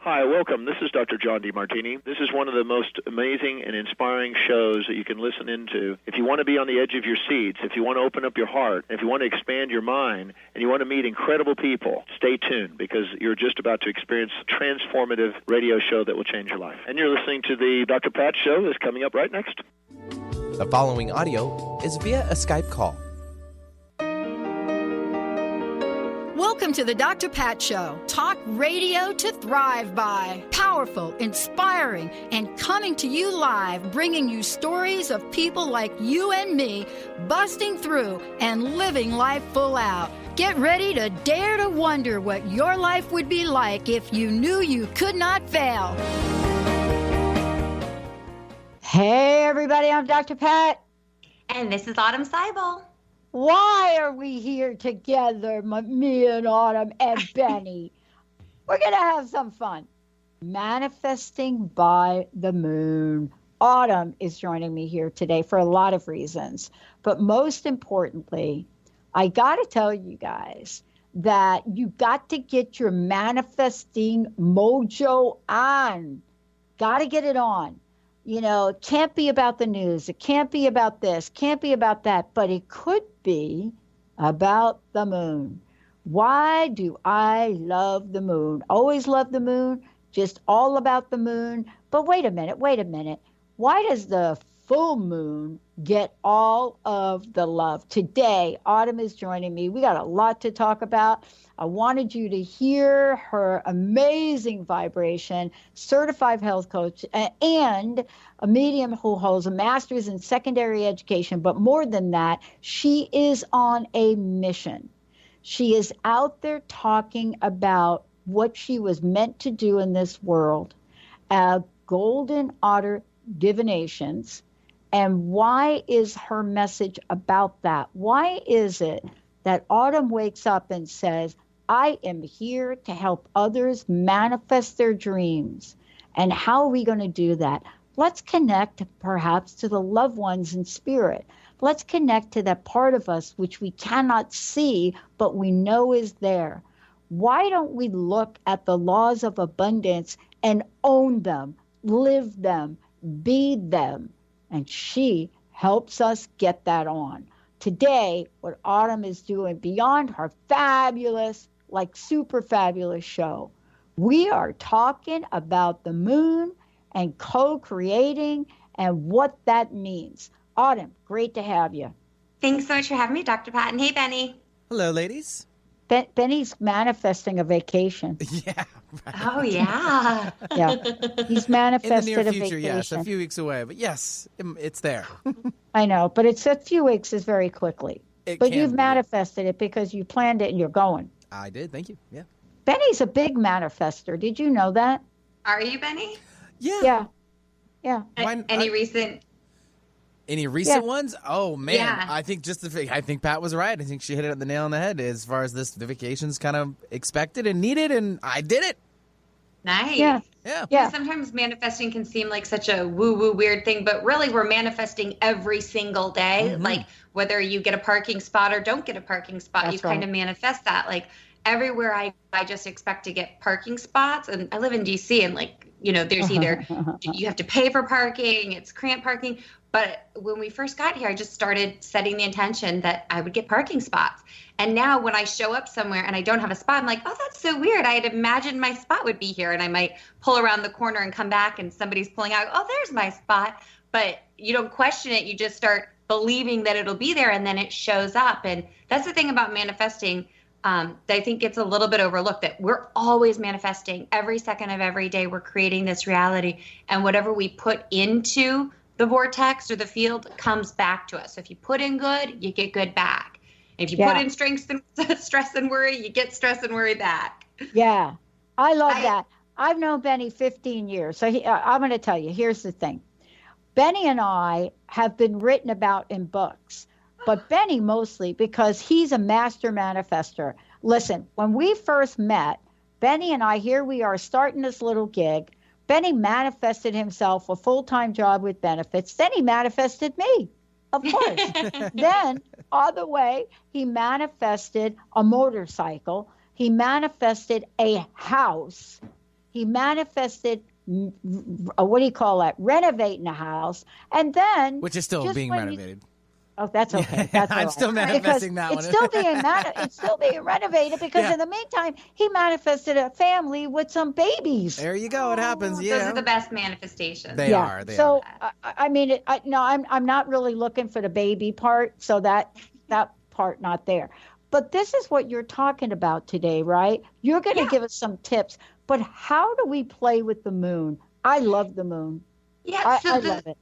Hi, welcome. This is Dr. John DeMartini. This is one of the most amazing and inspiring shows that you can listen into. If you want to be on the edge of your seats, if you want to open up your heart, if you want to expand your mind, and you want to meet incredible people, stay tuned because you're just about to experience a transformative radio show that will change your life. And you're listening to the Dr. Pat Show that's coming up right next. The following audio is via a Skype call. Welcome to the Dr. Pat Show. Talk radio to thrive by. Powerful, inspiring, and coming to you live, bringing you stories of people like you and me, busting through and living life full out. Get ready to dare to wonder what your life would be like if you knew you could not fail. Hey, everybody, I'm Dr. Pat. And this is Autumn Seibel. Why are we here together, me and Autumn and Benny? We're going to have some fun. Manifesting by the moon. Autumn is joining me here today for a lot of reasons. But most importantly, I got to tell you guys that you got to get your manifesting mojo on. Got to get it on. You know, it can't be about the news. It can't be about this. Can't be about that. But it could be about the moon. Why do I love the moon? Always love the moon. Just all about the moon. But wait a minute. Why does the full moon get all of the love? Today, Autumn is joining me. We got a lot to talk about. I wanted you to hear her amazing vibration, certified health coach, and a medium who holds a master's in secondary education. But more than that, she is on a mission. She is out there talking about what she was meant to do in this world, Golden Otter divinations. And why is her message about that? Why is it that Autumn wakes up and says, I am here to help others manifest their dreams? And how are we going to do that? Let's connect perhaps to the loved ones in spirit. Let's connect to that part of us which we cannot see, but we know is there. Why don't we look at the laws of abundance and own them, live them, be them? And she helps us get that on. Today, what Autumn is doing beyond her fabulous, like super fabulous show, we are talking about the moon and co-creating and what that means. Autumn, great to have you. Thanks so much for having me, Dr. Pat. And hey, Benny. Hello, ladies. Benny's manifesting a vacation. Yeah. Right. Oh, yeah. Yeah. He's manifested in the near a future, vacation. yes, a few weeks away. But yes, it's there. I know, but it's a few weeks is very quickly. But you've be. manifested it because you planned it and you're going. I did, thank you. Yeah. Benny's a big manifester. Did you know that? Are you, Benny? Yeah. Yeah. Any recent ones? Oh man, Yeah. I think I think Pat was right. I think she hit it on the nail on the head as far as this. The vacation's kind of expected and needed, and I did it. Nice. Yeah. Sometimes manifesting can seem like such a woo-woo weird thing, but really we're manifesting every single day. Mm-hmm. Like whether you get a parking spot or don't get a parking spot, That's you kind of manifest that. Like everywhere I just expect to get parking spots. And I live in DC and there's either you have to pay for parking, it's cramped parking. But when we first got here, I just started setting the intention that I would get parking spots. And now when I show up somewhere and I don't have a spot, I'm like, oh, that's so weird. I had imagined my spot would be here. And I might pull around the corner and come back and somebody's pulling out, oh, there's my spot. But you don't question it. You just start believing that it'll be there and then it shows up. And that's the thing about manifesting that I think gets a little bit overlooked, that we're always manifesting every second of every day. We're creating this reality. And whatever we put into the vortex or the field comes back to us. So if you put in good, you get good back. If you put in stress and worry, you get stress and worry back. Yeah. I love that. I've known Benny 15 years. So I'm going to tell you, here's the thing. Benny and I have been written about in books, but Benny mostly because he's a master manifester. Listen, when we first met, Benny and I, here we are starting this little gig. Benny manifested himself a full-time job with benefits. Then he manifested me, of course. Then, on the way, he manifested a motorcycle. He manifested a house. he manifested, what do you call that? Renovating a house. And then. Which is still being renovated. Oh, that's okay. That's I'm still manifesting that one. It's still being renovated because in the meantime, he manifested a family with some babies. There you go. It happens. Those are the best manifestations. They are. I mean, I'm not really looking for the baby part, so that part not there. But this is what you're talking about today, right? You're going to give us some tips. But how do we play with the moon? I love the moon. Yeah, I love it.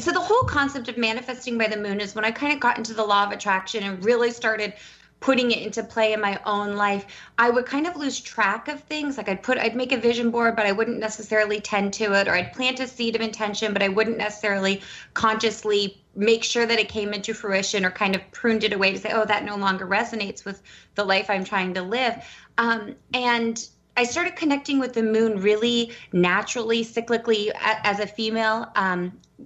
So the whole concept of manifesting by the moon is when I kind of got into the law of attraction and really started putting it into play in my own life. I would kind of lose track of things. Like I'd make a vision board, but I wouldn't necessarily tend to it, or I'd plant a seed of intention, but I wouldn't necessarily consciously make sure that it came into fruition, or kind of pruned it away to say, oh, that no longer resonates with the life I'm trying to live. And I started connecting with the moon really naturally, cyclically as a female,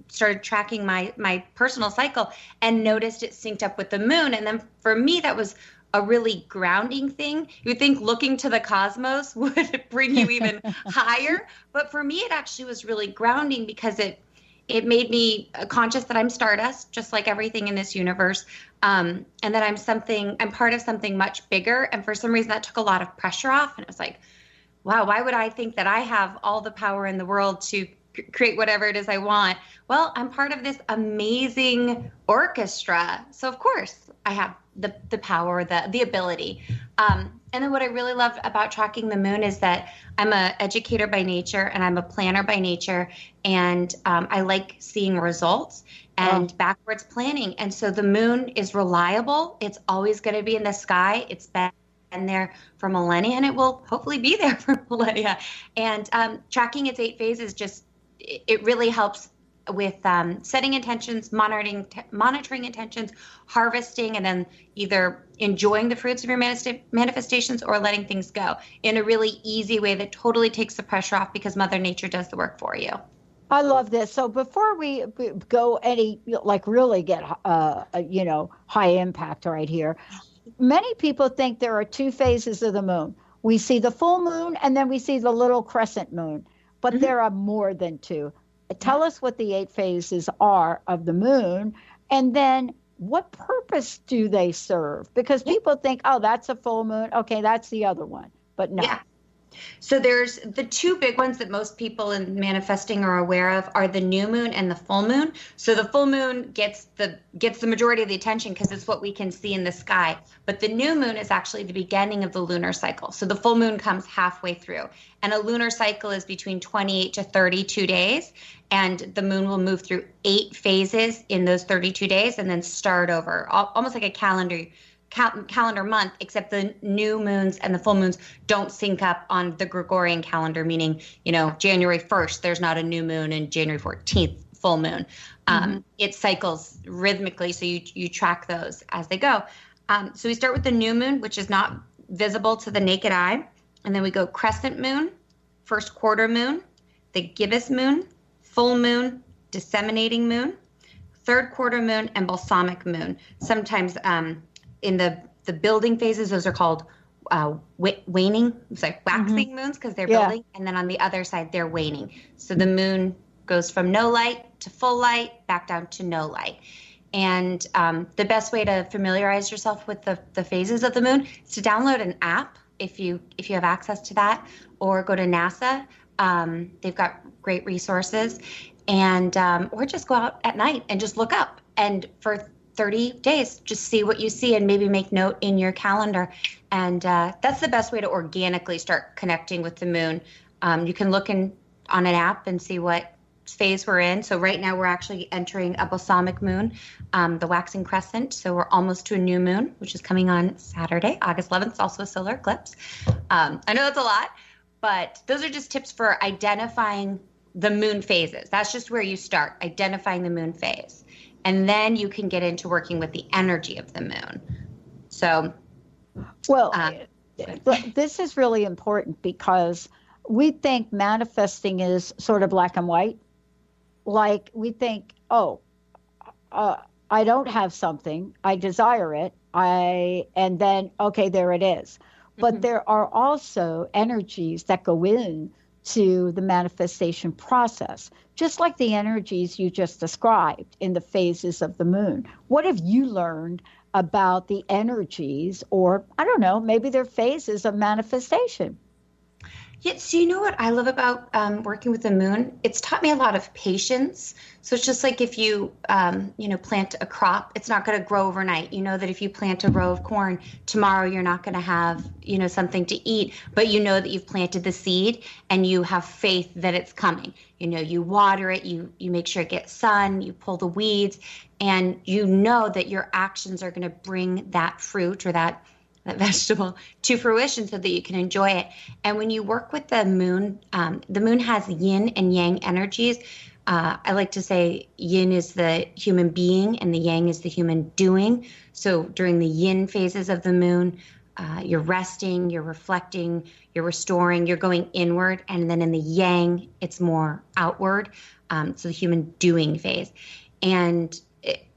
started tracking my personal cycle and noticed it synced up with the moon. And then for me, that was a really grounding thing. You would think looking to the cosmos would bring you even higher. But for me, it actually was really grounding because it made me conscious that I'm stardust, just like everything in this universe. And that I'm part of something much bigger. And for some reason that took a lot of pressure off. And it was like, wow, why would I think that I have all the power in the world to create whatever it is I want? Well, I'm part of this amazing orchestra. So of course I have the power, the ability. And then what I really love about tracking the moon is that I'm an educator by nature and I'm a planner by nature. And I like seeing results and backwards planning. And so the moon is reliable. It's always going to be in the sky. It's been there for millennia, and it will hopefully be there for millennia. And tracking its 8 phases it really helps with setting intentions, monitoring intentions, harvesting, and then either enjoying the fruits of your manifestations or letting things go in a really easy way that totally takes the pressure off because Mother Nature does the work for you. I love this. So before we go really get high impact right here, many people think there are 2 phases of the moon. We see the full moon and then we see the little crescent moon, but there are more than 2. Tell us what the 8 phases are of the moon, and then what purpose do they serve? Because people think, oh, that's a full moon. Okay, that's the other one. But no. Yeah. So there's the 2 big ones that most people in manifesting are aware of are the new moon and the full moon. So the full moon gets the majority of the attention because it's what we can see in the sky. But the new moon is actually the beginning of the lunar cycle. So the full moon comes halfway through. And a lunar cycle is between 28 to 32 days. And the moon will move through 8 phases in those 32 days and then start over, almost like a calendar month, except the new moons and the full moons don't sync up on the Gregorian calendar, meaning, January 1st, there's not a new moon, and January 14th, full moon. It cycles rhythmically, so you track those as they go. So we start with the new moon, which is not visible to the naked eye. And then we go crescent moon, first quarter moon, the gibbous moon, full moon, disseminating moon, third quarter moon, and balsamic moon. Sometimes in the building phases, those are called waning. It's like waxing moons because they're building. And then on the other side, they're waning. So the moon goes from no light to full light, back down to no light. And the best way to familiarize yourself with the phases of the moon is to download an app if you have access to that, or go to NASA. They've got great resources, and or just go out at night and just look up. And for 30 days, just see what you see and maybe make note in your calendar. And that's the best way to organically start connecting with the moon. You can look on an app and see what phase we're in. So right now we're actually entering a balsamic moon, the waxing crescent. So we're almost to a new moon, which is coming on Saturday, August 11th. It's also a solar eclipse. I know that's a lot, but those are just tips for identifying the moon phases. That's just where you start, identifying the moon phase. And then you can get into working with the energy of the moon. So, well, this is really important because we think manifesting is sort of black and white. Like we think, I don't have something, I desire it, and then, okay, there it is. But there are also energies that go in to the manifestation process, just like the energies you just described in the phases of the moon. What have you learned about the energies, or I don't know, maybe they're phases of manifestation? Yeah, so you know what I love about working with the moon? It's taught me a lot of patience. So it's just like if you, plant a crop, it's not going to grow overnight. You know that if you plant a row of corn, tomorrow you're not going to have, something to eat, but you know that you've planted the seed and you have faith that it's coming. You water it, you make sure it gets sun, you pull the weeds, and you know that your actions are going to bring that fruit or that vegetable to fruition so that you can enjoy it. And when you work with the moon has yin and yang energies. I like to say yin is the human being and the yang is the human doing. So during the yin phases of the moon, you're resting, you're reflecting, you're restoring, you're going inward. And then in the yang, it's more outward. So the human doing phase. And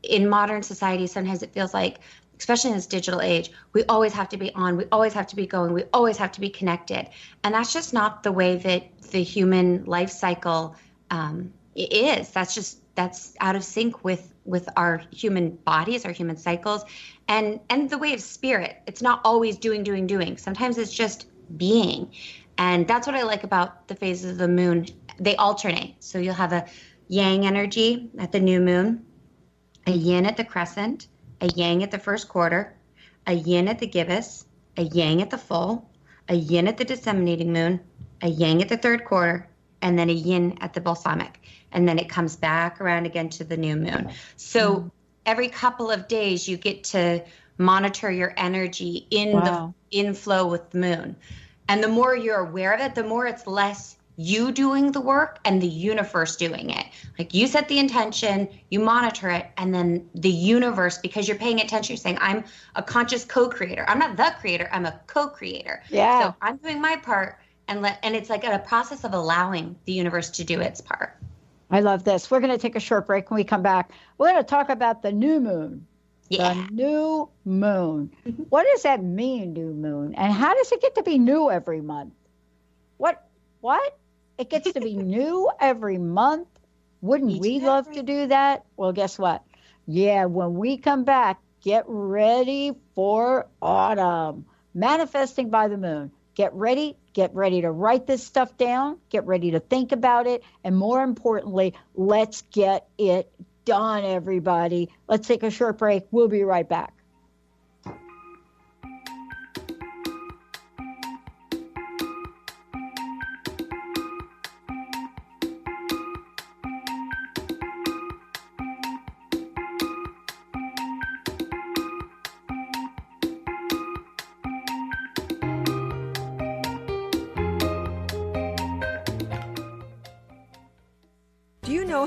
in modern society, sometimes it feels like, especially in this digital age, we always have to be on, we always have to be going, we always have to be connected. And that's just not the way that the human life cycle is. That's out of sync with our human bodies, our human cycles, and the way of spirit. It's not always doing. Sometimes it's just being. And that's what I like about the phases of the moon. They alternate. So you'll have a yang energy at the new moon, a yin at the crescent, a yang at the first quarter, a yin at the gibbous, a yang at the full, a yin at the disseminating moon, a yang at the third quarter, and then a yin at the balsamic. And then it comes back around again to the new moon. So every couple of days you get to monitor your energy in the inflow with the moon. And the more you're aware of it, the more it's less you doing the work and the universe doing it. Like you set the intention, you monitor it, and then the universe, because you're paying attention, you're saying, I'm a conscious co-creator. I'm not the creator, I'm a co-creator. Yeah. So I'm doing my part, and it's like a process of allowing the universe to do its part. I love this. We're going to take a short break. When we come back, we're going to talk about the new moon. Yeah. The new moon. What does that mean, new moon? And how does it get to be new every month? What? It gets to be new every month? Wouldn't we love to do that? Well, guess what? Yeah, when we come back, get ready for autumn. Manifesting by the moon. Get ready to write this stuff down, get ready to think about it, and more importantly, let's get it done, everybody. Let's take a short break. We'll be right back.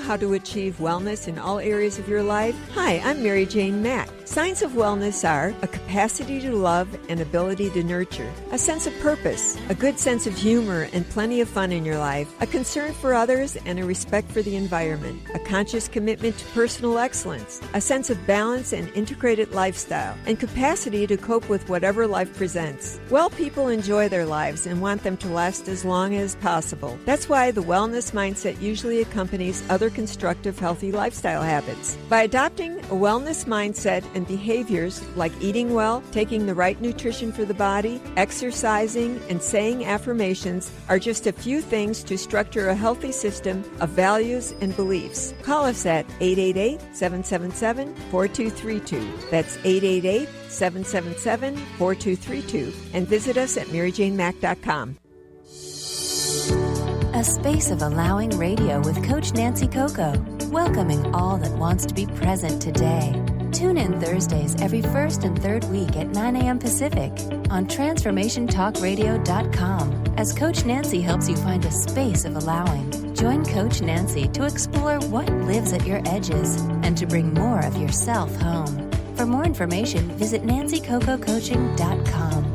How to achieve wellness in all areas of your life? Hi, I'm Mary Jane Mack. Signs of wellness are a capacity to love and ability to nurture, a sense of purpose, a good sense of humor and plenty of fun in your life, a concern for others and a respect for the environment, a conscious commitment to personal excellence, a sense of balance and integrated lifestyle, and capacity to cope with whatever life presents. Well people enjoy their lives and want them to last as long as possible. That's why the wellness mindset usually accompanies other constructive, healthy lifestyle habits. By adopting a wellness mindset and behaviors like eating well, taking the right nutrition for the body, exercising, and saying affirmations are just a few things to structure a healthy system of values and beliefs. Call us at 888-777-4232. That's 888-777-4232. And visit us at MaryJaneMack.com. A space of allowing radio with Coach Nancy Coco, welcoming all that wants to be present today. Tune in Thursdays every first and third week at 9 a.m. Pacific on TransformationTalkRadio.com as Coach Nancy helps you find a space of allowing. Join Coach Nancy to explore what lives at your edges and to bring more of yourself home. For more information, visit NancyCocoCoaching.com.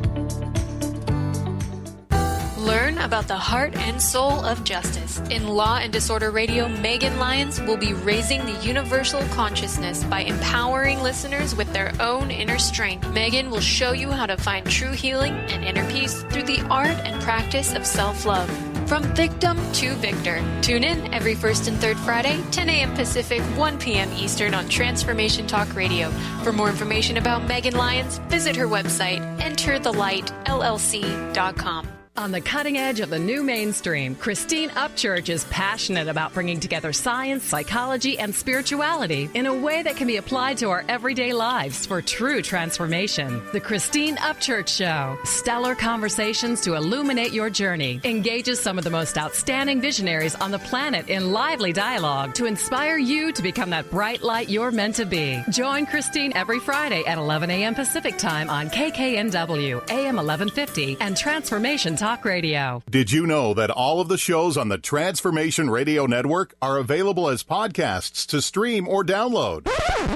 Learn about the heart and soul of justice. In Law and Disorder Radio, Megan Lyons will be raising the universal consciousness by empowering listeners with their own inner strength. Megan will show you how to find true healing and inner peace through the art and practice of self-love. From victim to victor. Tune in every first and third Friday, 10 a.m. Pacific, 1 p.m. Eastern on Transformation Talk Radio. For more information about Megan Lyons, visit her website, enterthelightllc.com. On the cutting edge of the new mainstream, Christine Upchurch is passionate about bringing together science, psychology, and spirituality in a way that can be applied to our everyday lives for true transformation. The Christine Upchurch Show, stellar conversations to illuminate your journey, engages some of the most outstanding visionaries on the planet in lively dialogue to inspire you to become that bright light you're meant to be. Join Christine every Friday at 11 a.m. Pacific Time on KKNW, AM 1150, and Transformation Talk Radio. Did you know that all of the shows on the Transformation Radio Network are available as podcasts to stream or download?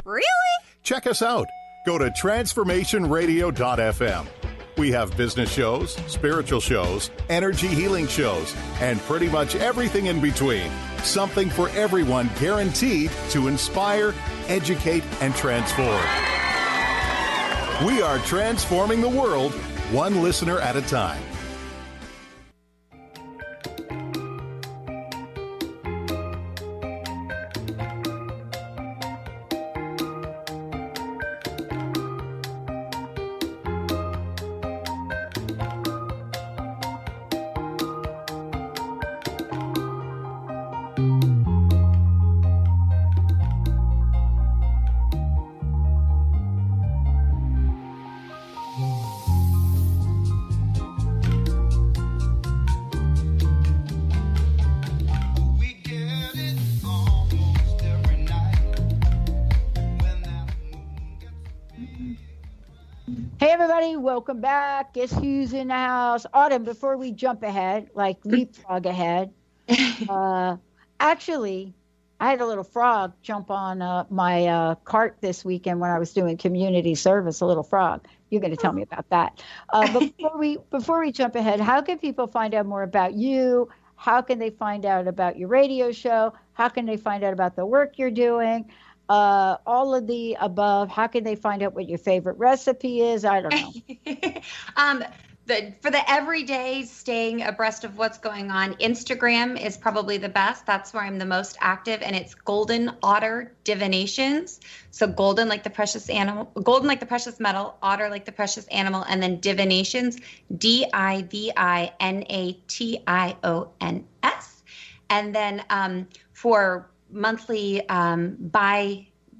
Really? Check us out. Go to transformationradio.fm. We have business shows, spiritual shows, energy healing shows, and pretty much everything in between. Something for everyone, guaranteed to inspire, educate, and transform. We are transforming the world, one listener at a time. Welcome back. Guess who's in the house? Autumn, before we jump ahead, like leapfrog ahead, actually, I had a little frog jump on my cart this weekend when I was doing community service, a little frog. You're going to tell me about that. Before we jump ahead, how can people find out more about you? How can they find out about your radio show? How can they find out about the work you're doing? All of the above. How can they find out what your favorite recipe is? I don't know. For the everyday staying abreast of what's going on, Instagram is probably the best. That's where I'm the most active, and it's Golden Otter Divinations. So golden like the precious animal, golden like the precious metal, otter like the precious animal, and then divinations, DIVINATIONS. And then for monthly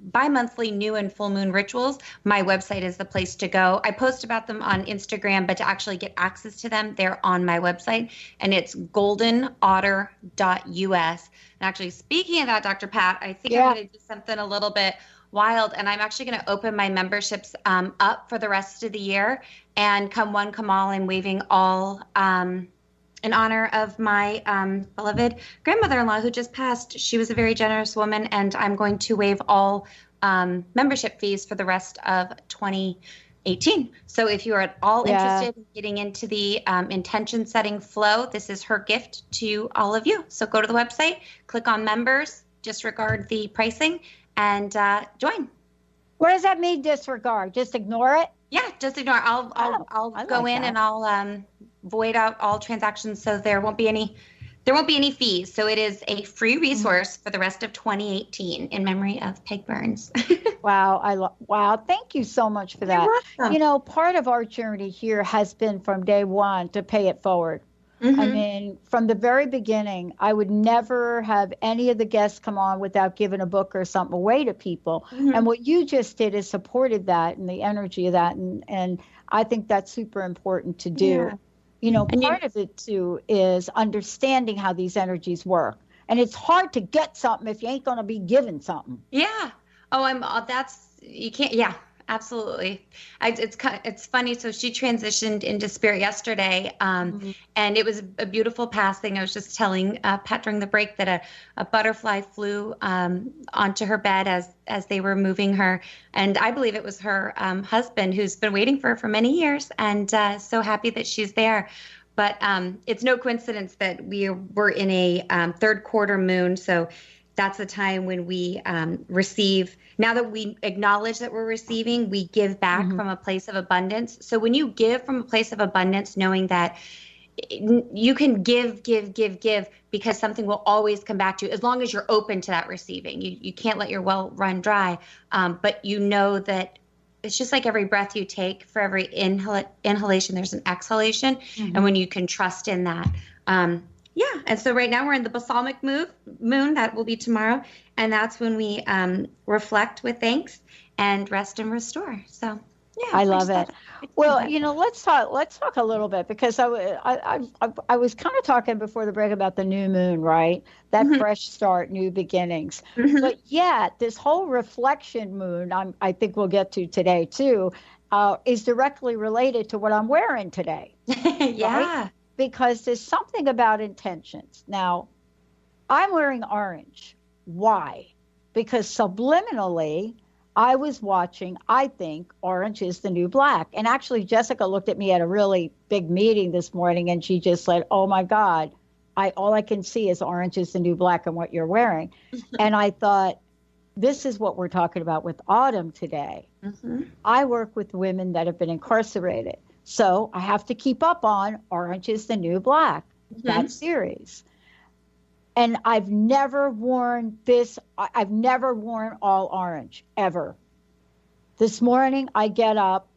bi-monthly new and full moon rituals, my website is the place to go. I post about them on Instagram, but to actually get access to them, they're on my website, and it's goldenotter.us. And actually, speaking of that, Dr. Pat, I think I'm going to do something a little bit wild, and I'm actually going to open my memberships up for the rest of the year, and come one, come all, I'm waiving all in honor of my beloved grandmother-in-law who just passed. She was a very generous woman, and I'm going to waive all membership fees for the rest of 2018. So if you are at all interested in getting into the intention setting flow, this is her gift to all of you. So go to the website, click on members, disregard the pricing, and join. What does that mean, disregard? Just ignore it? Yeah, just ignore. I'll go in and I'll void out all transactions, so there won't be any fees. So it is a free resource for the rest of 2018 in memory of Peg Burns. Wow, wow! Thank you so much for that. You know, part of our journey here has been from day one to pay it forward. Mm-hmm. I mean, from the very beginning, I would never have any of the guests come on without giving a book or something away to people. Mm-hmm. And what you just did is supported that and the energy of that. And I think that's super important to do. Yeah. You know, part of it, too, is understanding how these energies work. And it's hard to get something if you ain't going to be given something. Yeah. Oh, you can't. Yeah. Absolutely. It's funny. So she transitioned into spirit yesterday, and it was a beautiful passing. I was just telling Pat during the break that a butterfly flew onto her bed as they were moving her, and I believe it was her husband, who's been waiting for her for many years, and so happy that she's there. But it's no coincidence that we're in a third quarter moon. So that's the time when we receive. Now that we acknowledge that we're receiving, we give back from a place of abundance. So when you give from a place of abundance, knowing that you can give, because something will always come back to you as long as you're open to that receiving. You can't let your well run dry. But you know that it's just like every breath you take, for every inhalation, there's an exhalation. And when you can trust in that. And so right now we're in the balsamic moon. That will be tomorrow. And that's when we reflect with thanks and rest and restore. So, yeah. I love it. Well, let's talk a little bit, because I was kind of talking before the break about the new moon, right? That fresh start, new beginnings. But yet this whole reflection moon, I think we'll get to today too, is directly related to what I'm wearing today. Yeah. Right? Because there's something about intentions. Now, I'm wearing orange. Why? Because subliminally, I was watching, I think, orange is the new black. And actually, Jessica looked at me at a really big meeting this morning, and she just said, oh, my God, all I can see is orange is the new black and what you're wearing. And I thought, this is what we're talking about with Autumn today. I work with women that have been incarcerated. So I have to keep up on Orange is the New Black, that series. And I've never worn this. I've never worn all orange, ever. This morning I get up.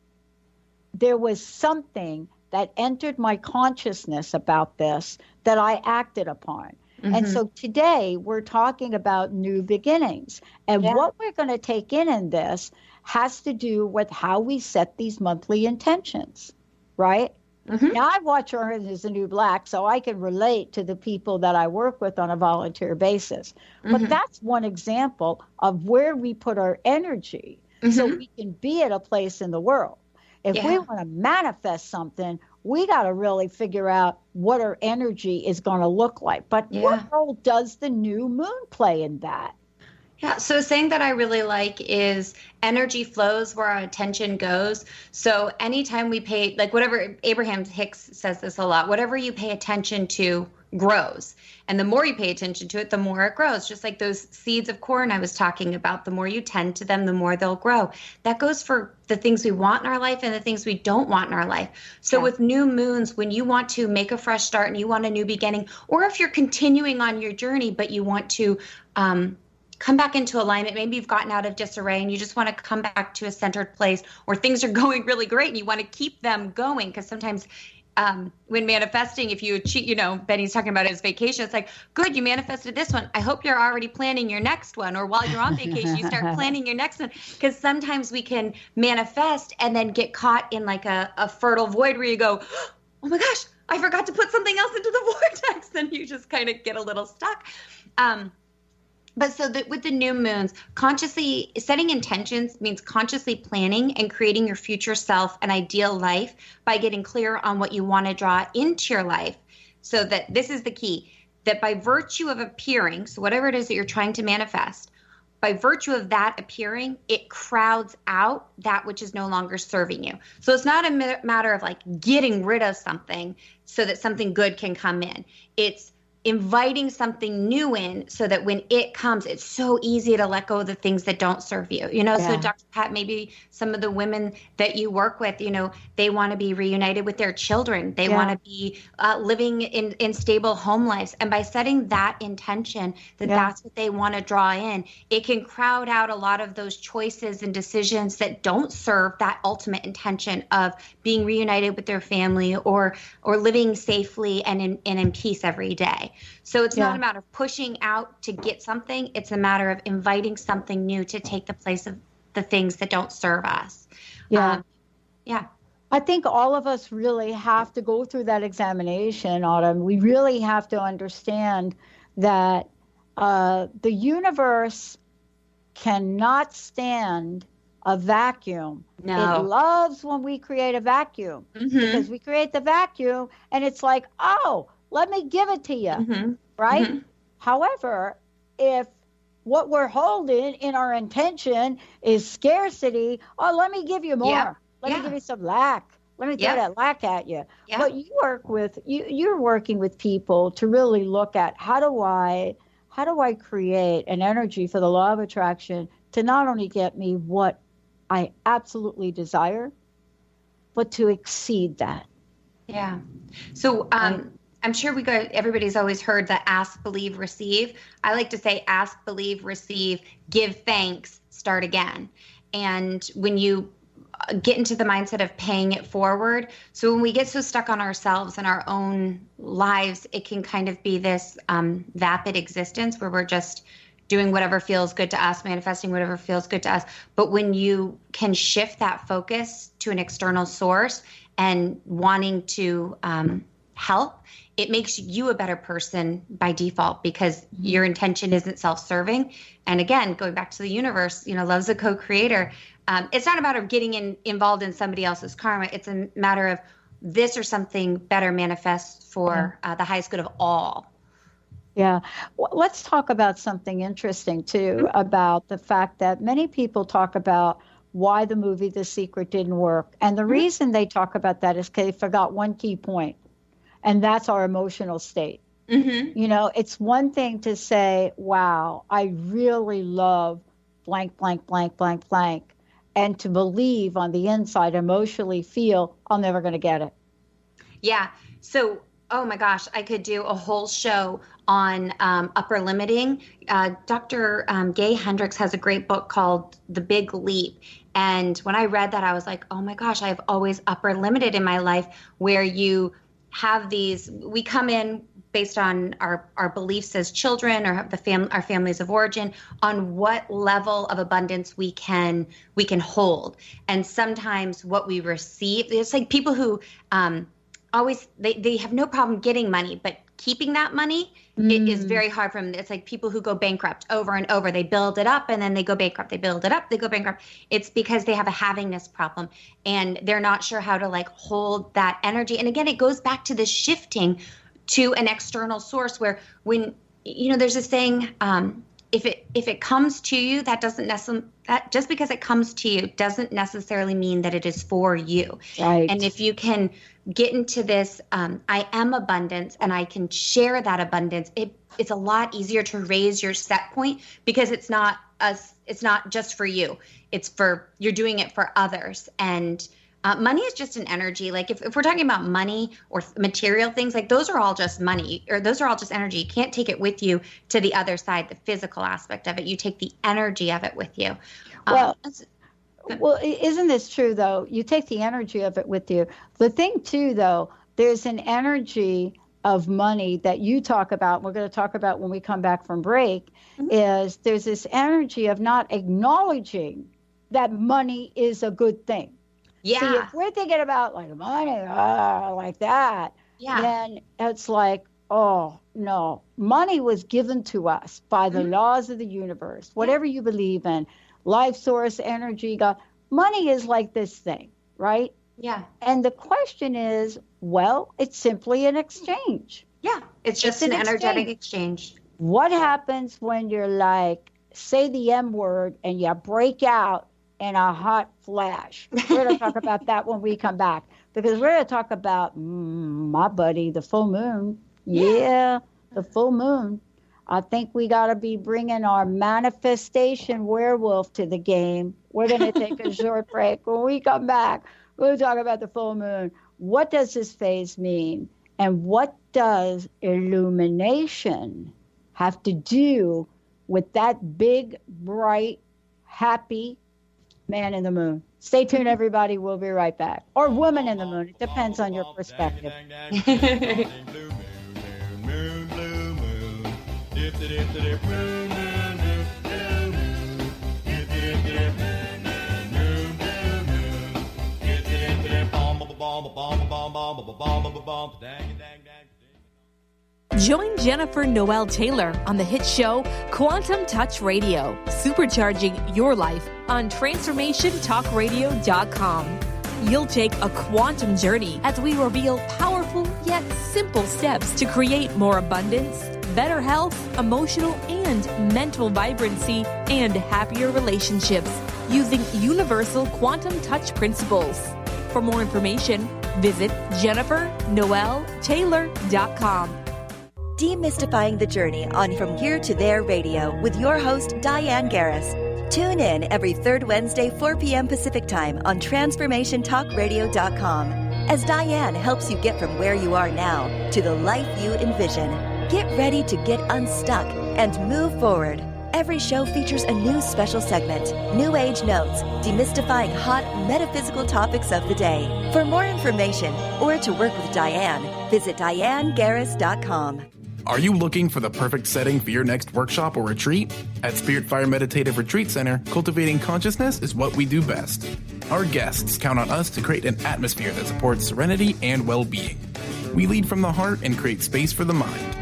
There was something that entered my consciousness about this that I acted upon. And so today we're talking about new beginnings. And what we're going to take in this has to do with how we set these monthly intentions, right? Now, I watch Orange is the New Black, so I can relate to the people that I work with on a volunteer basis. But that's one example of where we put our energy so we can be at a place in the world. If we want to manifest something, we got to really figure out what our energy is going to look like. But what role does the new moon play in that? Yeah, so saying that I really like is energy flows where our attention goes. So anytime we pay, like whatever, Abraham Hicks says this a lot, whatever you pay attention to grows. And the more you pay attention to it, the more it grows. Just like those seeds of corn I was talking about, the more you tend to them, the more they'll grow. That goes for the things we want in our life and the things we don't want in our life. So with new moons, when you want to make a fresh start and you want a new beginning, or if you're continuing on your journey, but you want to come back into alignment. Maybe you've gotten out of disarray and you just want to come back to a centered place, or things are going really great and you want to keep them going. Because sometimes when manifesting, if you achieve, Benny's talking about his vacation, it's like, good, you manifested this one. I hope you're already planning your next one. Or while you're on vacation, you start planning your next one. Because sometimes we can manifest and then get caught in like a fertile void where you go, oh my gosh, I forgot to put something else into the vortex. And you just kind of get a little stuck. But so that with the new moons, consciously setting intentions means consciously planning and creating your future self an ideal life by getting clear on what you want to draw into your life. So that this is the key, that by virtue of appearing, so whatever it is that you're trying to manifest, by virtue of that appearing, it crowds out that which is no longer serving you. So it's not a matter of like getting rid of something so that something good can come in. It's inviting something new in so that when it comes, it's so easy to let go of the things that don't serve you. So Dr. Pat, maybe some of the women that you work with, they want to be reunited with their children. They want to be living in stable home lives. And by setting that intention that that's what they want to draw in, it can crowd out a lot of those choices and decisions that don't serve that ultimate intention of being reunited with their family or living safely and in peace every day. So it's not a matter of pushing out to get something. It's a matter of inviting something new to take the place of the things that don't serve us. I think all of us really have to go through that examination, Autumn. We really have to understand that the universe cannot stand a vacuum. No. It loves when we create a vacuum because we create the vacuum and it's like, oh, let me give it to you, right? However, if what we're holding in our intention is scarcity, oh, let me give you more. Let me give you some lack. Let me throw that lack at you. Yeah. But you're working with people to really look at how do I create an energy for the law of attraction to not only get me what I absolutely desire, but to exceed that. Yeah. So I'm sure everybody's always heard the ask, believe, receive. I like to say ask, believe, receive, give thanks, start again. And when you get into the mindset of paying it forward, so when we get so stuck on ourselves and our own lives, it can kind of be this vapid existence where we're just doing whatever feels good to us, manifesting whatever feels good to us. But when you can shift that focus to an external source and wanting to help, it makes you a better person by default because your intention isn't self-serving. And again, going back to the universe, love's a co-creator. It's not a matter of getting involved in somebody else's karma. It's a matter of this or something better manifests for the highest good of all. Yeah. Let's talk about something interesting, too, about the fact that many people talk about why the movie The Secret didn't work. And the reason they talk about that is because they forgot one key point, and that's our emotional state. Mm-hmm. It's one thing to say, wow, I really love blank, blank, blank, blank, blank, and to believe on the inside, emotionally feel, I'm never going to get it. Yeah. So, oh my gosh, I could do a whole show on upper limiting. Dr. Gay Hendricks has a great book called The Big Leap. And when I read that, I was like, oh my gosh, I've always upper limited in my life, where you have we come in based on our beliefs as children or our families of origin on what level of abundance we can hold. And sometimes what we receive, it's like people who always, they have no problem getting money, but keeping that money, it is very hard for them. It's like people who go bankrupt over and over. They build it up and then they go bankrupt. They build it up, they go bankrupt. It's because they have a havingness problem and they're not sure how to hold that energy. And again, it goes back to this shifting to an external source where when, there's this saying, if it comes to you, that just because it comes to you doesn't necessarily mean that it is for you. Right. And if you can get into this, I am abundance, and I can share that abundance, it's a lot easier to raise your set point because it's not just for you. You're doing it for others. And money is just an energy. Like if we're talking about money or material things, those are all just money, or those are all just energy. You can't take it with you to the other side, the physical aspect of it. You take the energy of it with you. Well, isn't this true, though? You take the energy of it with you. The thing, too, though, there's an energy of money that you talk about, we're going to talk about when we come back from break, is there's this energy of not acknowledging that money is a good thing. Yeah. See, if we're thinking about money, like that, then it's like, oh, no. Money was given to us by the laws of the universe, whatever you believe in. Life source, energy, God. Money is like this thing, right? Yeah. And the question is, well, it's simply an exchange. Yeah. It's just an energetic exchange. What happens when you're say the M word and you break out in a hot flash? We're going to talk about that when we come back, because we're going to talk about my buddy, the full moon. Yeah, the full moon. I think we got to be bringing our manifestation werewolf to the game. We're going to take a short break. When we come back, we'll talk about the full moon. What does this phase mean? And what does illumination have to do with that big, bright, happy man in the moon? Stay tuned, everybody. We'll be right back. Or woman in the moon. It depends on your perspective. Join Jennifer Noel Taylor on the hit show Quantum Touch Radio, supercharging your life on TransformationTalkRadio.com. You'll take a quantum journey as we reveal powerful yet simple steps to create more abundance, better health, emotional and mental vibrancy, and happier relationships using universal quantum touch principles. For more information, visit JenniferNoelTaylor.com. Demystifying the Journey on From Here to There Radio with your host, Diane Garris. Tune in every third Wednesday, 4 p.m. Pacific Time on TransformationTalkRadio.com as Diane helps you get from where you are now to the life you envision. Get ready to get unstuck and move forward. Every show features a new special segment, New Age Notes, demystifying hot metaphysical topics of the day. For more information or to work with Diane, visit DianeGarris.com. Are you looking for the perfect setting for your next workshop or retreat? At Spirit Fire Meditative Retreat Center, cultivating consciousness is what we do best. Our guests count on us to create an atmosphere that supports serenity and well-being. We lead from the heart and create space for the mind.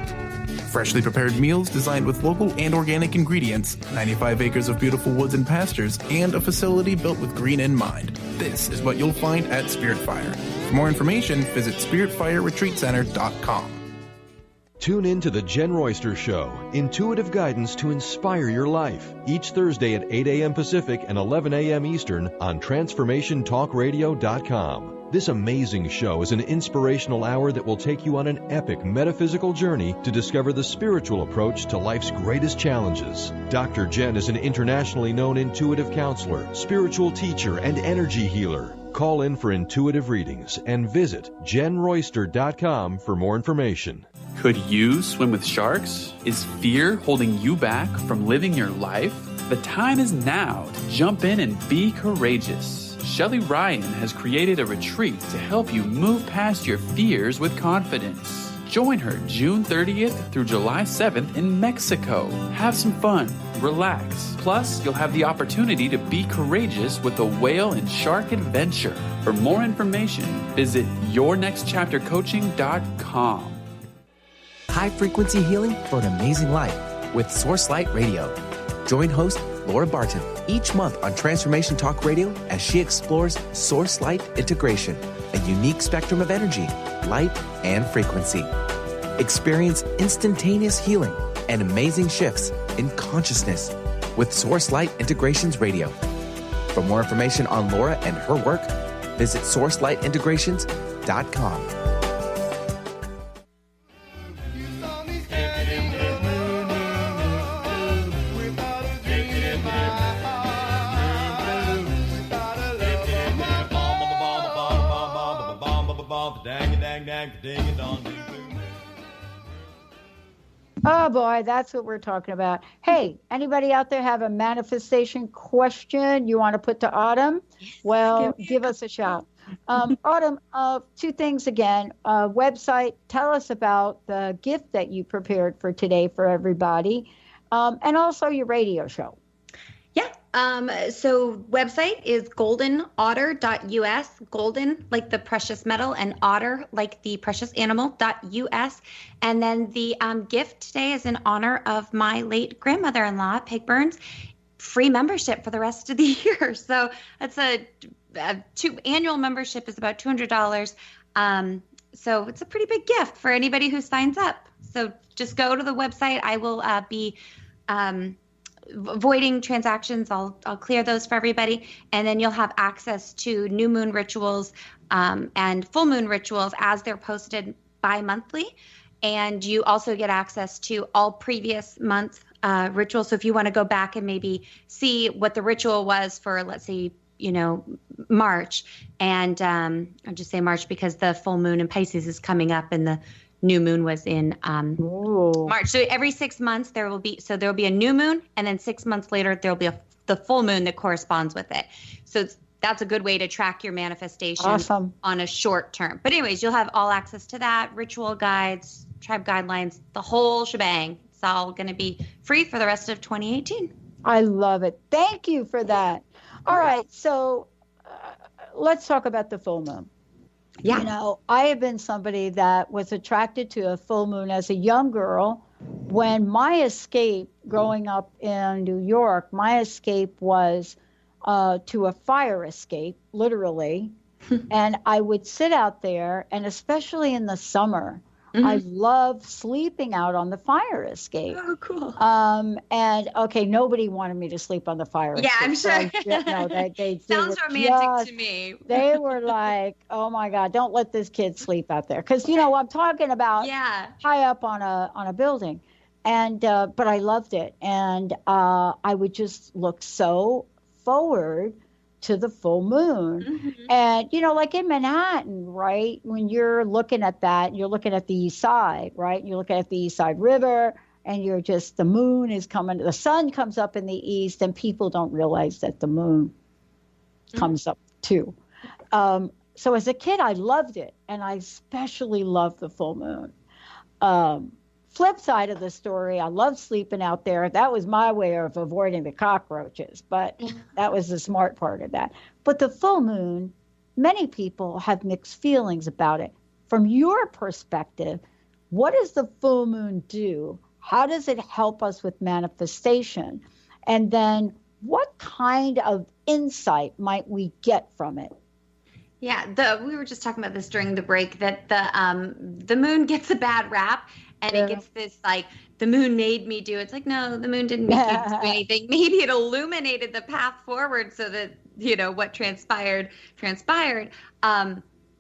Freshly prepared meals designed with local and organic ingredients, 95 acres of beautiful woods and pastures, and a facility built with green in mind. This is what you'll find at Spirit Fire. For more information, visit SpiritFireRetreatCenter.com. Tune in to The Jen Royster Show, intuitive guidance to inspire your life, each Thursday at 8 a.m. Pacific and 11 a.m. Eastern on TransformationTalkRadio.com. This amazing show is an inspirational hour that will take you on an epic metaphysical journey to discover the spiritual approach to life's greatest challenges. Dr. Jen is an internationally known intuitive counselor, spiritual teacher, and energy healer. Call in for intuitive readings and visit JenRoyster.com for more information. Could you swim with sharks? Is fear holding you back from living your life? The time is now to jump in and be courageous. Shelley Ryan has created a retreat to help you move past your fears with confidence. Join her June 30th through July 7th in Mexico. Have some fun, relax. Plus, you'll have the opportunity to be courageous with a whale and shark adventure. For more information, visit yournextchaptercoaching.com. High-frequency healing for an amazing life with Source Light Radio. Join host Laura Barton each month on Transformation Talk Radio as she explores Source Light integration, a unique spectrum of energy, light, and frequency. Experience instantaneous healing and amazing shifts in consciousness with Source Light Integrations Radio. For more information on Laura and her work, visit SourceLightIntegrations.com. Oh boy, that's what we're talking about. Hey, anybody out there have a manifestation question you want to put to Autumn? Well, give us a shout. Autumn, two things again. Website, tell us about the gift that you prepared for today for everybody, and also your radio show. Yeah. So website is goldenotter.us, golden like the precious metal and otter like the precious animal.us. And then the gift today is in honor of my late grandmother-in-law, Peg Burns, free membership for the rest of the year. So that's annual membership is about $200. So it's a pretty big gift for anybody who signs up. So just go to the website. I will be voiding transactions. I'll clear those for everybody, and then you'll have access to new moon rituals and full moon rituals as they're posted bi-monthly, and you also get access to all previous month rituals. So if you want to go back and maybe see what the ritual was for, let's say, March, and I'll just say March because the full moon in Pisces is coming up and the new moon was in March. So every 6 months there will be a new moon, and then 6 months later there will be the full moon that corresponds with it. So that's a good way to track your manifestation on a short term. But anyways, you'll have all access to that, ritual guides, tribe guidelines, the whole shebang. It's all going to be free for the rest of 2018. I love it. Thank you for that. All right, so let's talk about the full moon. Yeah. I have been somebody that was attracted to a full moon as a young girl. When my escape growing up in New York, my escape was to a fire escape, literally. And I would sit out there, and especially in the summer, I love sleeping out on the fire escape. Oh, cool. And okay, nobody wanted me to sleep on the fire escape. I'm sure. No, they Sounds romantic to me. They were like, "Oh my God, don't let this kid sleep out there," because I'm talking about high up on a building, and but I loved it, and I would just look so forward to the full moon. And like in Manhattan, right, when you're looking at that, you're looking at the east side, right, you're looking at the East Side River, and the moon is coming, the sun comes up in the east, and people don't realize that the moon comes up too. So as a kid, I loved it, and I especially loved the full moon. Flip side of the story, I love sleeping out there. That was my way of avoiding the cockroaches, but that was the smart part of that. But the full moon, many people have mixed feelings about it. From your perspective, what does the full moon do? How does it help us with manifestation? And then what kind of insight might we get from it? Yeah, we were just talking about this during the break, that the moon gets a bad rap. And it gets this, like, the moon made me do it. It's like, no, the moon didn't make you do anything. Maybe it illuminated the path forward so that, what transpired.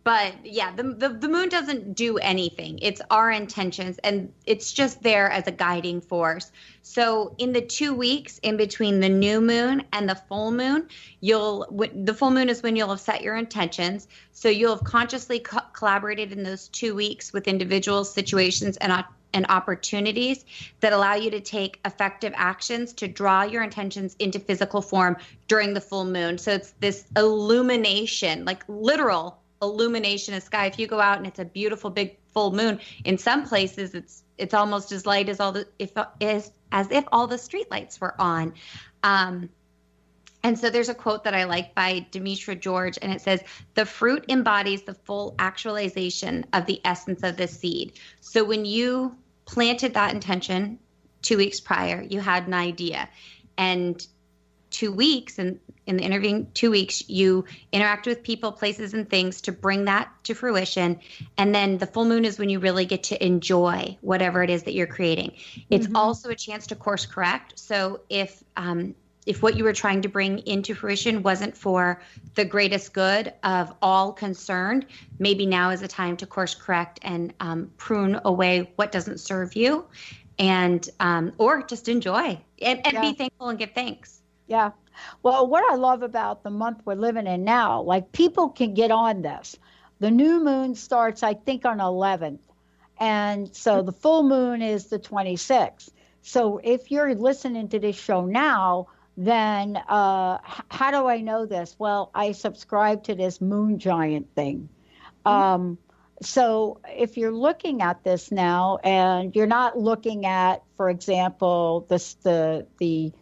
But yeah, the moon doesn't do anything. It's our intentions, and it's just there as a guiding force. So in the 2 weeks in between the new moon and the full moon, the full moon is when you'll have set your intentions. So you'll have consciously collaborated in those 2 weeks with individuals, situations, and opportunities that allow you to take effective actions to draw your intentions into physical form during the full moon. So it's this illumination, like literal illumination of sky. If you go out and it's a beautiful big full moon, in some places it's almost as light as as if all the street lights were on. And so there's a quote that I like by Demetra George, and it says, "The fruit embodies the full actualization of the essence of the seed." So when you planted that intention 2 weeks prior, you had an idea, and 2 weeks, and in the intervening 2 weeks, you interact with people, places, and things to bring that to fruition. And then the full moon is when you really get to enjoy whatever it is that you're creating. It's also a chance to course correct. So if what you were trying to bring into fruition wasn't for the greatest good of all concerned, maybe now is a time to course correct and prune away what doesn't serve you, and or just enjoy and be thankful and give thanks. Yeah. Well, what I love about the month we're living in now, like, people can get on this. The new moon starts, I think, on 11th. And so the full moon is the 26th. So if you're listening to this show now, then how do I know this? Well, I subscribe to this moon giant thing. So if you're looking at this now, and you're not looking at, for example, the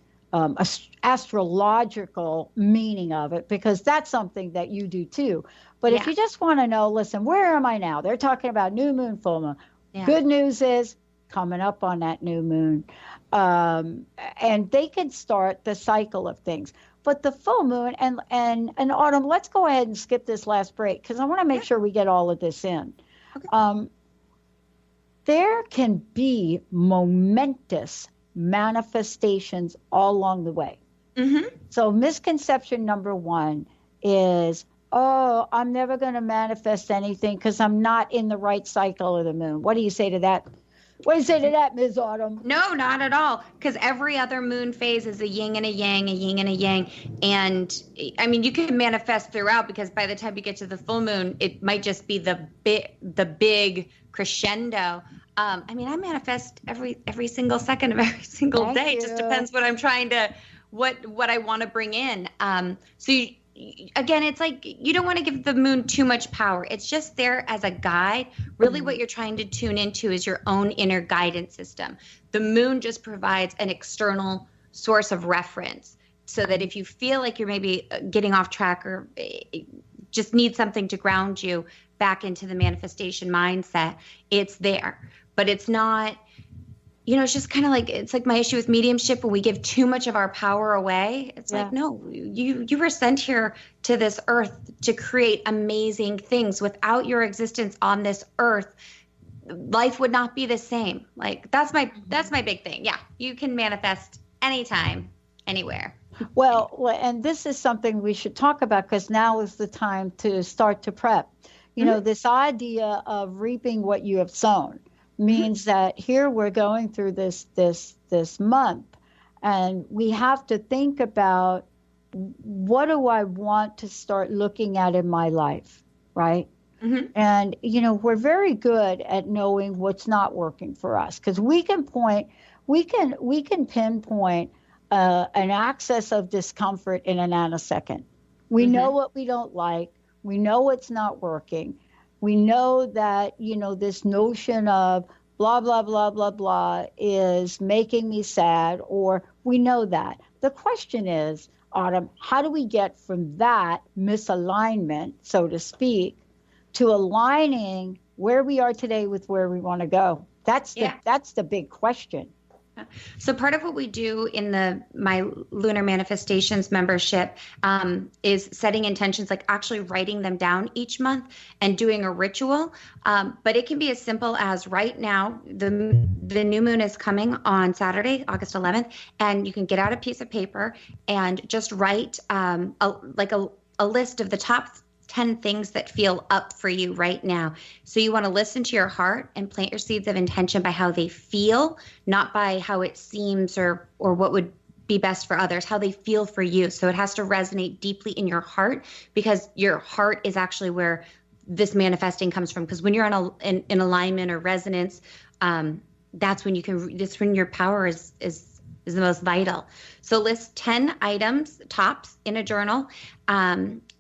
astrological meaning of it, because that's something that you do too. But if you just want to know, listen, where am I now? They're talking about new moon, full moon. Good news is coming up on that new moon. And they can start the cycle of things. But the full moon and Autumn, let's go ahead and skip this last break, because I want to make sure we get all of this in. Okay. There can be momentous manifestations all along the way. So misconception number one is, oh, I'm never going to manifest anything because I'm not in the right cycle of the moon. What do you say to that? What do you say to that, Ms. Autumn? No, not at all. Because every other moon phase is a yin and a yang, a yin and a yang. And I mean, you can manifest throughout, because by the time you get to the full moon, it might just be the big crescendo. I mean, I manifest every single second of every single day. It just depends what I'm trying to, what I want to bring in. Again, it's like, you don't want to give the moon too much power. It's just there as a guide. Really, what you're trying to tune into is your own inner guidance system. The moon just provides an external source of reference, so that if you feel like you're maybe getting off track, or just need something to ground you back into the manifestation mindset, it's there. But it's not, it's just kind of like, it's like my issue with mediumship, when we give too much of our power away. It's like, no, you were sent here to this earth to create amazing things. Without your existence on this earth, life would not be the same. Like that's my big thing. Yeah, you can manifest anytime, anywhere. Well, and this is something we should talk about, because now is the time to start to prep. You know, this idea of reaping what you have sown means that here we're going through this month, and we have to think about, what do I want to start looking at in my life, right? And, you know, we're very good at knowing what's not working for us, because we can pinpoint an axis of discomfort in a nanosecond. We know what we don't like. We know what's not working. We know that, you know, this notion of blah, blah, blah, blah, blah is making me sad, or we know that. The question is, Autumn, how do we get from that misalignment, so to speak, to aligning where we are today with where we want to go? That's the big question. So part of what we do in my Lunar Manifestations membership is setting intentions, like actually writing them down each month and doing a ritual. But it can be as simple as, right now, the new moon is coming on Saturday, August 11th, and you can get out a piece of paper and just write a list of the top 10 things that feel up for you right now. So you want to listen to your heart and plant your seeds of intention by how they feel, not by how it seems or what would be best for others, how they feel for you. So it has to resonate deeply in your heart, because your heart is actually where this manifesting comes from. Because when you're in alignment or resonance, that's when your power is the most vital. So list 10 items, tops, in a journal.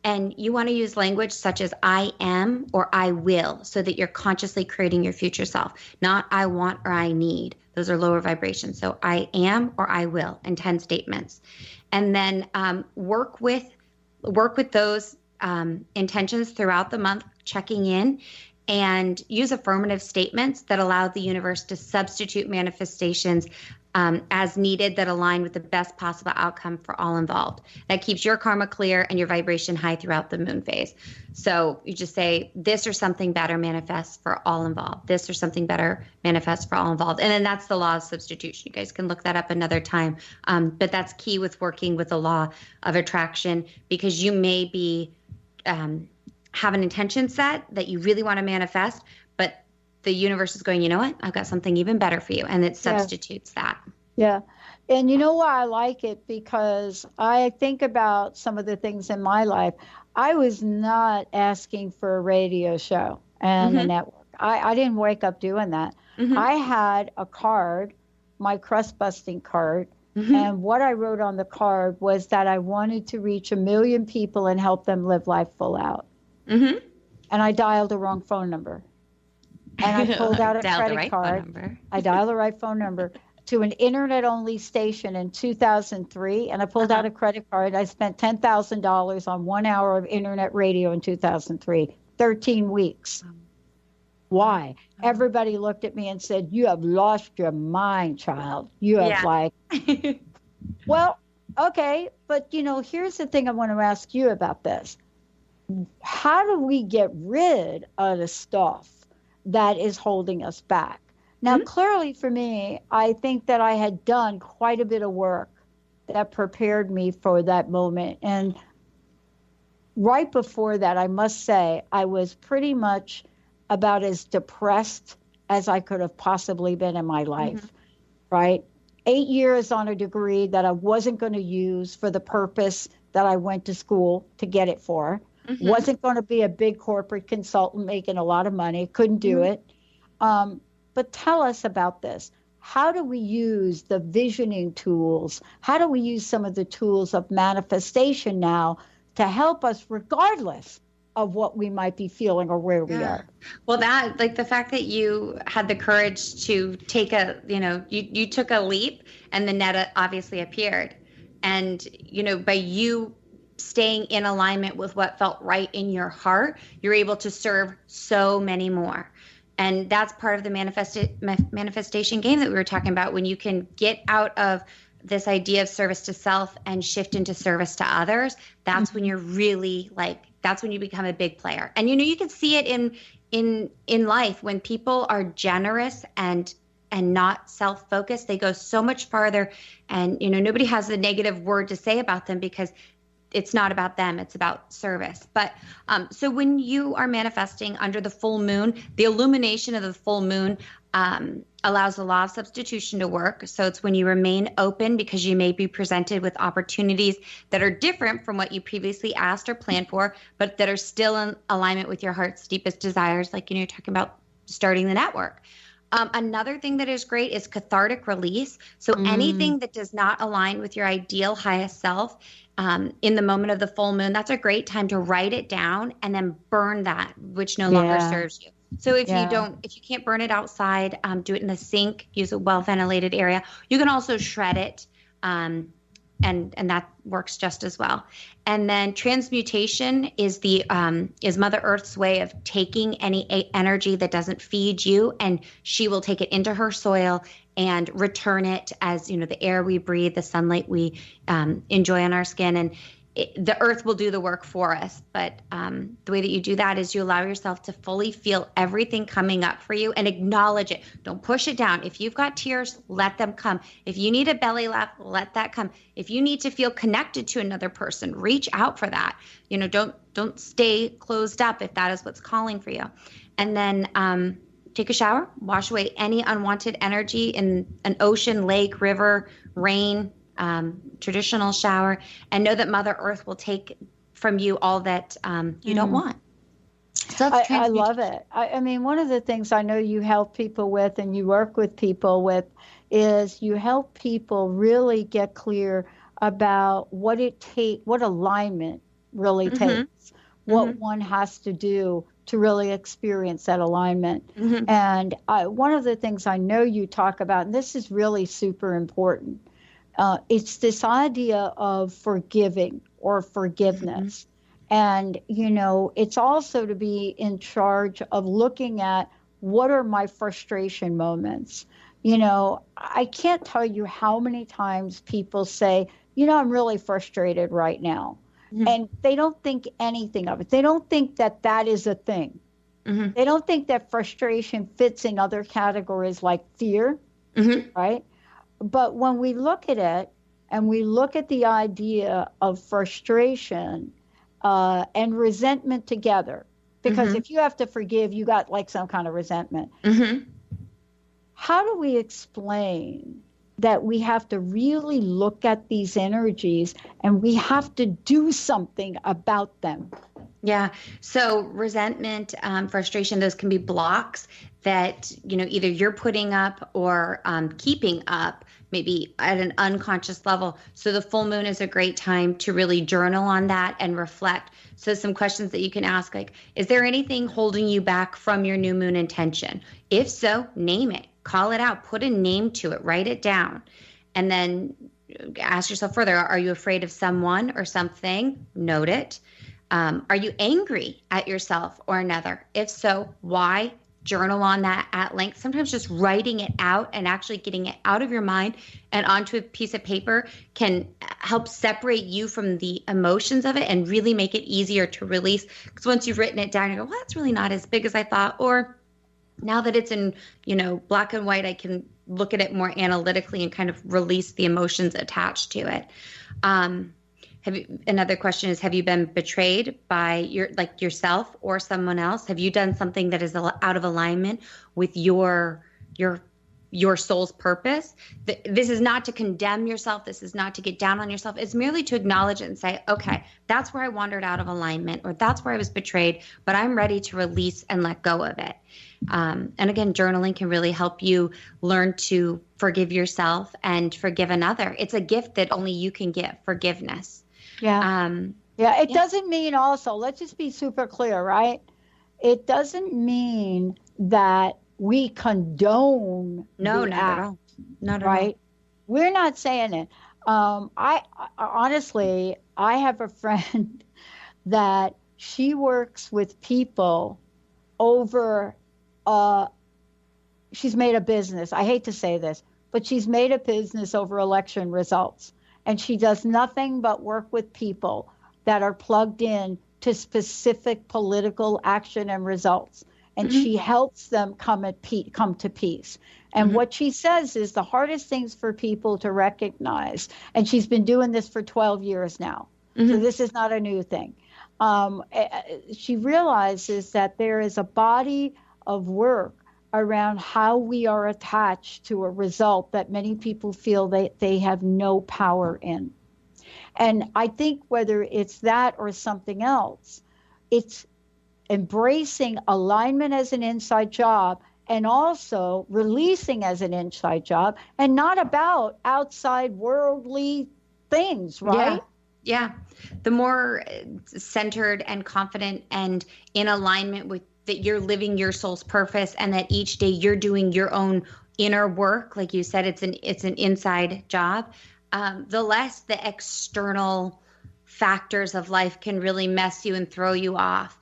And you want to use language such as I am or I will, so that you're consciously creating your future self, not I want or I need. Those are lower vibrations. So I am or I will, in 10 statements. And then work with those intentions throughout the month, checking in, and use affirmative statements that allow the universe to substitute manifestations as needed that align with the best possible outcome for all involved. That keeps your karma clear and your vibration high throughout the moon phase. So you just say, this or something better manifests for all involved. This or something better manifests for all involved. And then that's the law of substitution. You guys can look that up another time. But that's key with working with the law of attraction, because you may be have an intention set that you really want to manifest, but the universe is going, you know what? I've got something even better for you. And it substitutes that. Yeah. And you know why I like it? Because I think about some of the things in my life. I was not asking for a radio show and a network. I didn't wake up doing that. I had a card, my crust busting card. And what I wrote on the card was that I wanted to reach 1 million people and help them live life full out. And I dialed the wrong phone number. And I pulled out a credit card. I dialed the right phone number to an internet-only station in 2003, and I pulled out a credit card. I spent $10,000 on 1 hour of internet radio in 2003, 13 weeks. Why? Everybody looked at me and said, you have lost your mind, child. You have well, okay, but you know, here's the thing I want to ask you about this. How do we get rid of the stuff that is holding us back? Now, clearly for me, I think that I had done quite a bit of work that prepared me for that moment. And right before that, I must say, I was pretty much about as depressed as I could have possibly been in my life, right? 8 years on a degree that I wasn't going to use for the purpose that I went to school to get it for. Wasn't going to be a big corporate consultant making a lot of money. Couldn't do it. But tell us about this. How do we use the visioning tools? How do we use some of the tools of manifestation now to help us regardless of what we might be feeling or where we are? Well, that, like the fact that you had the courage to take you took a leap, and the net obviously appeared. And, you know, by you staying in alignment with what felt right in your heart, you're able to serve so many more. And that's part of the manifestation game that we were talking about, when you can get out of this idea of service to self and shift into service to others. That's when you're really that's when you become a big player. And, you know, you can see it in life, when people are generous and not self-focused, they go so much farther. And, nobody has a negative word to say about them because it's not about them. It's about service. But so when you are manifesting under the full moon, the illumination of the full moon allows the law of substitution to work. So it's when you remain open because you may be presented with opportunities that are different from what you previously asked or planned for, but that are still in alignment with your heart's deepest desires. Like, you're talking about starting the network. Another thing that is great is cathartic release. So anything that does not align with your ideal highest self in the moment of the full moon, that's a great time to write it down and then burn that, which no longer serves you. So if you can't burn it outside, do it in the sink, use a well-ventilated area. You can also shred it, and that works just as well. And then transmutation is is Mother Earth's way of taking any energy that doesn't feed you, and she will take it into her soil and return it as, the air we breathe, the sunlight we enjoy on our skin. And the earth will do the work for us. But the way that you do that is you allow yourself to fully feel everything coming up for you and acknowledge it. Don't push it down. If you've got tears, let them come. If you need a belly laugh, let that come. If you need to feel connected to another person, reach out for that. Don't stay closed up if that is what's calling for you. And then take a shower, wash away any unwanted energy in an ocean, lake, river, rain, traditional shower, and know that Mother Earth will take from you all that you don't want. So I love it. I mean, one of the things I know you help people with and you work with people with is you help people really get clear about what alignment really takes, what one has to do to really experience that alignment. And one of the things I know you talk about, and this is really super important, it's this idea of forgiving or forgiveness. And, it's also to be in charge of looking at what are my frustration moments. I can't tell you how many times people say, I'm really frustrated right now. And they don't think anything of it. They don't think that that is a thing. They don't think that frustration fits in other categories like fear, right? But when we look at it and we look at the idea of frustration and resentment together, because if you have to forgive, you got like some kind of resentment. How do we explain that we have to really look at these energies and we have to do something about them? Yeah. So resentment, frustration, those can be blocks that, either you're putting up or keeping up, maybe at an unconscious level. So the full moon is a great time to really journal on that and reflect. So some questions that you can ask, like, is there anything holding you back from your new moon intention? If so, name it, call it out, put a name to it, write it down. And then ask yourself further, are you afraid of someone or something? Note it. Are you angry at yourself or another? If so, why? Journal on that at length. Sometimes just writing it out and actually getting it out of your mind and onto a piece of paper can help separate you from the emotions of it and really make it easier to release. Because once you've written it down, you go, well, that's really not as big as I thought. Or now that it's in, black and white, I can look at it more analytically and kind of release the emotions attached to it. Another question is, have you been betrayed by yourself or someone else? Have you done something that is out of alignment with your soul's purpose? This is not to condemn yourself. This is not to get down on yourself. It's merely to acknowledge it and say, okay, that's where I wandered out of alignment, or that's where I was betrayed, but I'm ready to release and let go of it. And again, journaling can really help you learn to forgive yourself and forgive another. It's a gift that only you can give, forgiveness. Yeah. It doesn't mean also, let's just be super clear, right? It doesn't mean that we condone not at all. Not right? at all. We're not saying it. I honestly, I have a friend that she works with people over, she's made a business. I hate to say this, but she's made a business over election results. And she does nothing but work with people that are plugged in to specific political action and results. and she helps them come to peace. And what she says is the hardest things for people to recognize, and she's been doing this for 12 years now, so this is not a new thing. She realizes that there is a body of work around how we are attached to a result that many people feel they have no power in. And I think whether it's that or something else, it's embracing alignment as an inside job and also releasing as an inside job, and not about outside worldly things, right? Yeah. The more centered and confident and in alignment with that you're living your soul's purpose, and that each day you're doing your own inner work, like you said, it's an inside job, the less the external factors of life can really mess you and throw you off,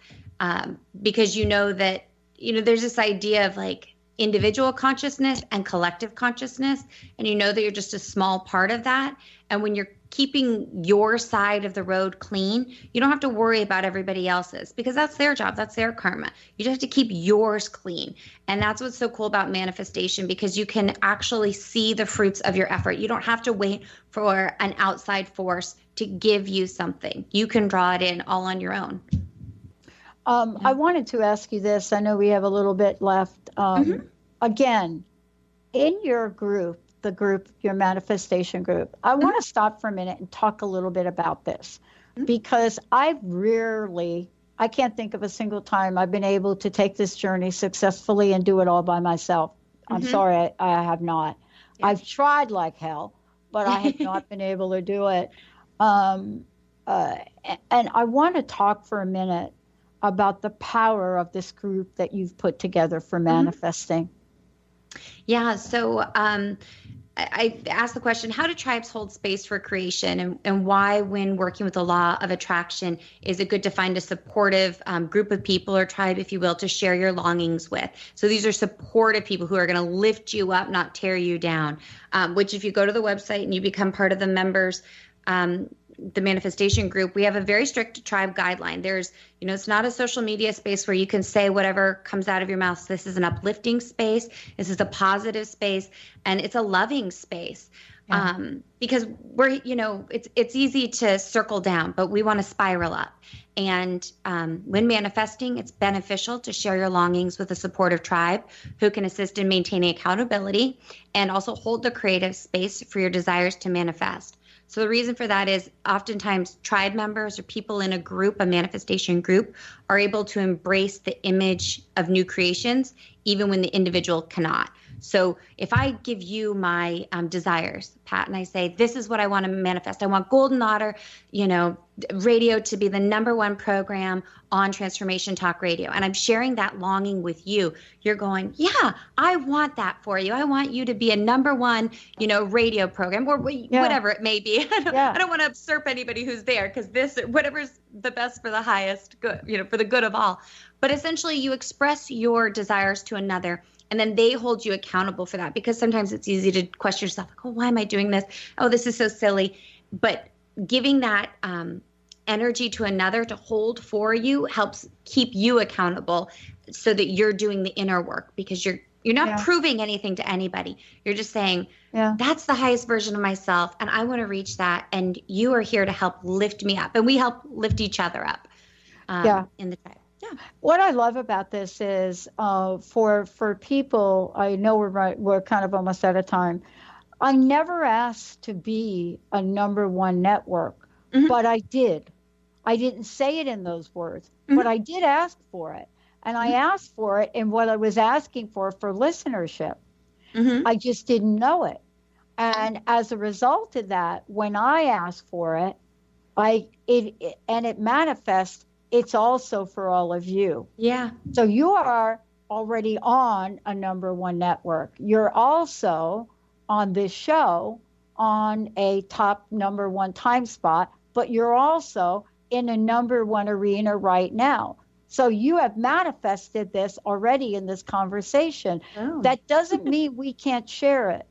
because that there's this idea of like individual consciousness and collective consciousness, and that you're just a small part of that. And when you're keeping your side of the road clean, you don't have to worry about everybody else's, because that's their job, that's their karma. You just have to keep yours clean. And that's what's so cool about manifestation, because you can actually see the fruits of your effort. You don't have to wait for an outside force to give you something. You can draw it in all on your own. I wanted to ask you this. I know we have a little bit left. Again, in your group, your manifestation group, I want to stop for a minute and talk a little bit about this, because I can't think of a single time I've been able to take this journey successfully and do it all by myself. I'm sorry, I have not. I've tried like hell, but I have not been able to do it. And I want to talk for a minute about the power of this group that you've put together for manifesting. Yeah. So I asked the question, how do tribes hold space for creation, and why, when working with the law of attraction, is it good to find a supportive group of people, or tribe, if you will, to share your longings with? So these are supportive people who are going to lift you up, not tear you down, which if you go to the website and you become part of the members, the manifestation group, we have a very strict tribe guideline. There's, it's not a social media space where you can say whatever comes out of your mouth. This is an uplifting space. This is a positive space, and it's a loving space. Because we're, it's easy to circle down, but we want to spiral up. And when manifesting, it's beneficial to share your longings with a supportive tribe who can assist in maintaining accountability and also hold the creative space for your desires to manifest. So the reason for that is oftentimes tribe members or people in a manifestation group, are able to embrace the image of new creations, even when the individual cannot. So if I give you my desires, Pat, and I say, this is what I want to manifest. I want Golden Otter, radio to be the #1 program on Transformation Talk Radio. And I'm sharing that longing with you. You're going, yeah, I want that for you. I want you to be a #1, radio program, or whatever it may be. I don't want to usurp anybody who's there, because whatever's the best for the highest good, for the good of all. But essentially you express your desires to another, and then they hold you accountable for that, because sometimes it's easy to question yourself, like, oh, why am I doing this? Oh, this is so silly. But giving that energy to another to hold for you helps keep you accountable, so that you're doing the inner work, because you're not proving anything to anybody. You're just saying, that's the highest version of myself, and I want to reach that, and you are here to help lift me up, and we help lift each other up in the tribe. Yeah. What I love about this is for people, I know we're kind of almost out of time. I never asked to be a #1 network, but I did. I didn't say it in those words, but I did ask for it. And I asked for it in what I was asking for listenership. I just didn't know it. And as a result of that, when I asked for it, it manifests. It's also for all of you. Yeah. So you are already on a #1 network. You're also on this show on a top #1 time spot, but you're also in a #1 arena right now. So you have manifested this already in this conversation. Oh. That doesn't mean we can't share it.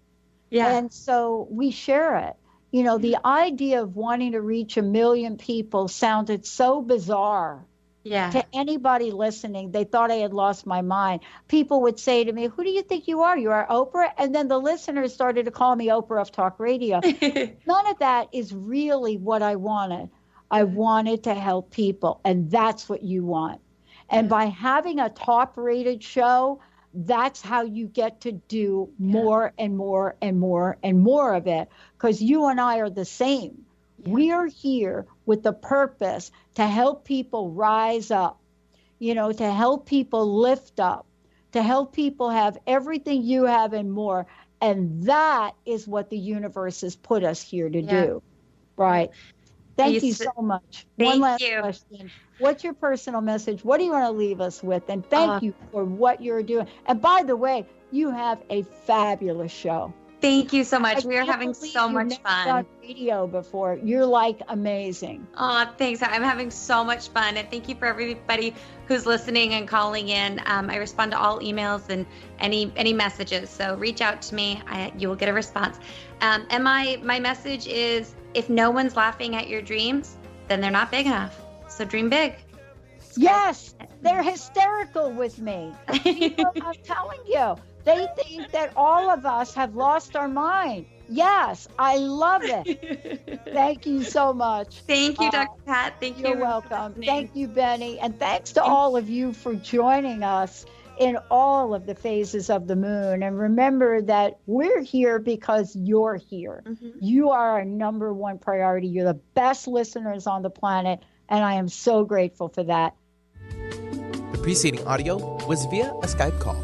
Yeah. And so we share it. The idea of wanting to reach 1 million people sounded so bizarre Yeah. To anybody listening, they thought I had lost my mind. People would say to me, who do you think you are? You are Oprah? And then the listeners started to call me Oprah of Talk Radio. None of that is really what I wanted. I wanted to help people, and that's what you want. And by having a top-rated show, that's how you get to do more and more and more and more of it, because you and I are the same. We are here with the purpose to help people rise up, to help people lift up, to help people have everything you have and more. And that is what the universe has put us here to do. Right. Thank you so much. One last question. What's your personal message? What do you want to leave us with? And thank you for what you're doing. And by the way, you have a fabulous show. Thank you so much. We are having so much fun. On radio before. You're like amazing. Oh, thanks. I'm having so much fun. And thank you for everybody who's listening and calling in. I respond to all emails and any messages. So reach out to me. You will get a response. And my message is, if no one's laughing at your dreams, then they're not big enough. So dream big. Yes, they're hysterical with me. People, I'm telling you, they think that all of us have lost our mind. Yes, I love it. Thank you so much. Thank you, Dr. Pat. Thank you. You're welcome. Thank you, Benny. And thanks to all of you for joining us in all of the phases of the moon. And remember that we're here because you're here. Mm-hmm. You are our number one priority. You're the best listeners on the planet. And I am so grateful for that. The preceding audio was via a Skype call.